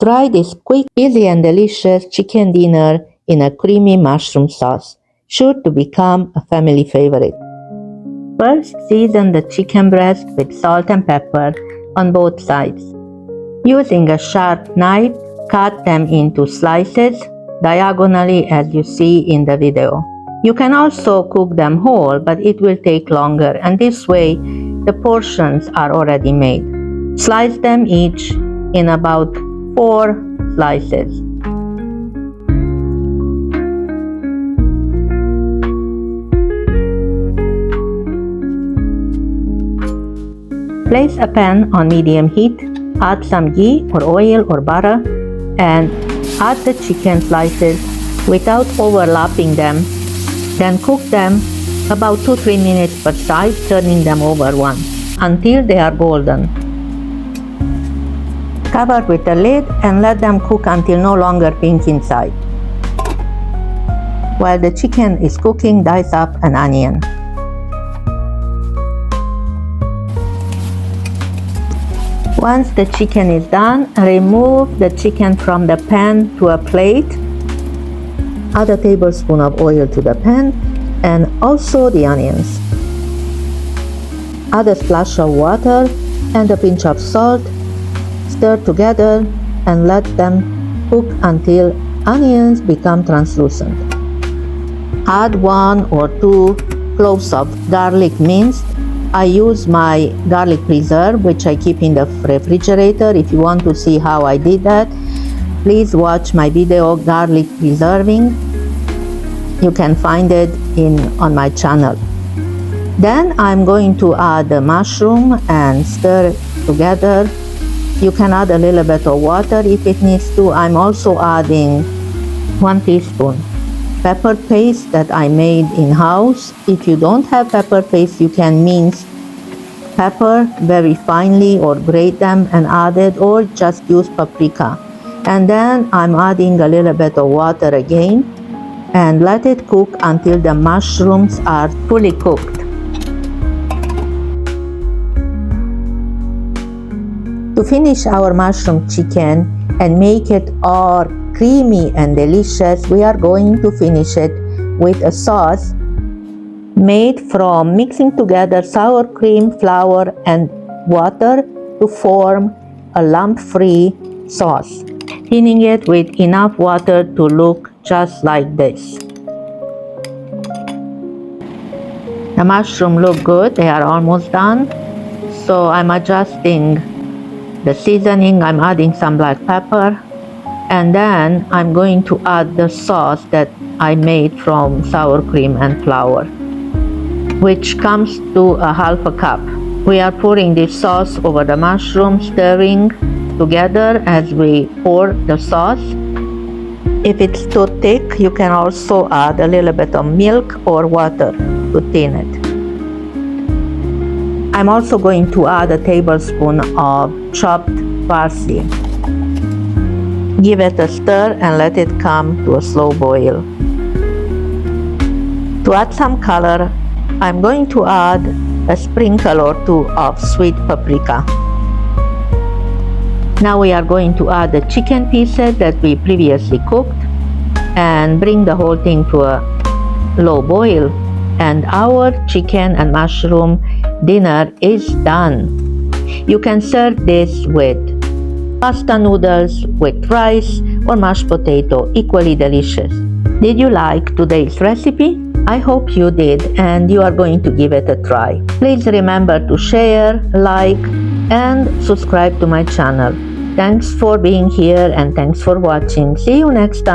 Try this quick, easy and delicious chicken dinner in a creamy mushroom sauce, sure to become a family favorite. First, season the chicken breast with salt and pepper on both sides. Using a sharp knife, cut them into slices diagonally as you see in the video. You can also cook them whole, but it will take longer, and this way the portions are already made. Slice them each in about 4 slices. Place a pan on medium heat, add some ghee or oil or butter, and add the chicken slices without overlapping them. Then cook them about 2-3 minutes per side, turning them over once until they are golden. Cover with a lid and let them cook until no longer pink inside. While the chicken is cooking, dice up an onion. Once the chicken is done, remove the chicken from the pan to a plate. Add a tablespoon of oil to the pan and also the onions. Add a splash of water and a pinch of salt. Stir together and let them cook until onions become translucent. Add 1 or 2 cloves of garlic minced. I use my garlic preserve, which I keep in the refrigerator. If you want to see how I did that, please watch my video garlic preserving. You can find it on my channel. Then I'm going to add the mushroom and stir it together. You can add a little bit of water if it needs to. I'm also adding 1 teaspoon pepper paste that I made in-house. If you don't have pepper paste, you can mince pepper very finely or grate them and add it, or just use paprika. And then I'm adding a little bit of water again and let it cook until the mushrooms are fully cooked. To finish our mushroom chicken and make it all creamy and delicious, we are going to finish it with a sauce made from mixing together sour cream, flour, and water to form a lump-free sauce, thinning it with enough water to look just like this. The mushroom look good, they are almost done, so I'm adjusting the seasoning. I'm adding some black pepper, and then I'm going to add the sauce that I made from sour cream and flour, which comes to a half a cup. We are pouring this sauce over the mushroom, stirring together as we pour the sauce. If it's too thick, you can also add a little bit of milk or water to thin it. I'm also going to add a tablespoon of chopped parsley. Give it a stir and let it come to a slow boil. To add some color, I'm going to add a sprinkle or 2 of sweet paprika. Now we are going to add the chicken pieces that we previously cooked and bring the whole thing to a low boil. And our chicken and mushroom dinner is done. You can serve this with pasta noodles, with rice, or mashed potato, equally delicious. Did you like today's recipe? I hope you did, and you are going to give it a try. Please remember to share, like, and subscribe to my channel. Thanks for being here and thanks for watching. See you next time.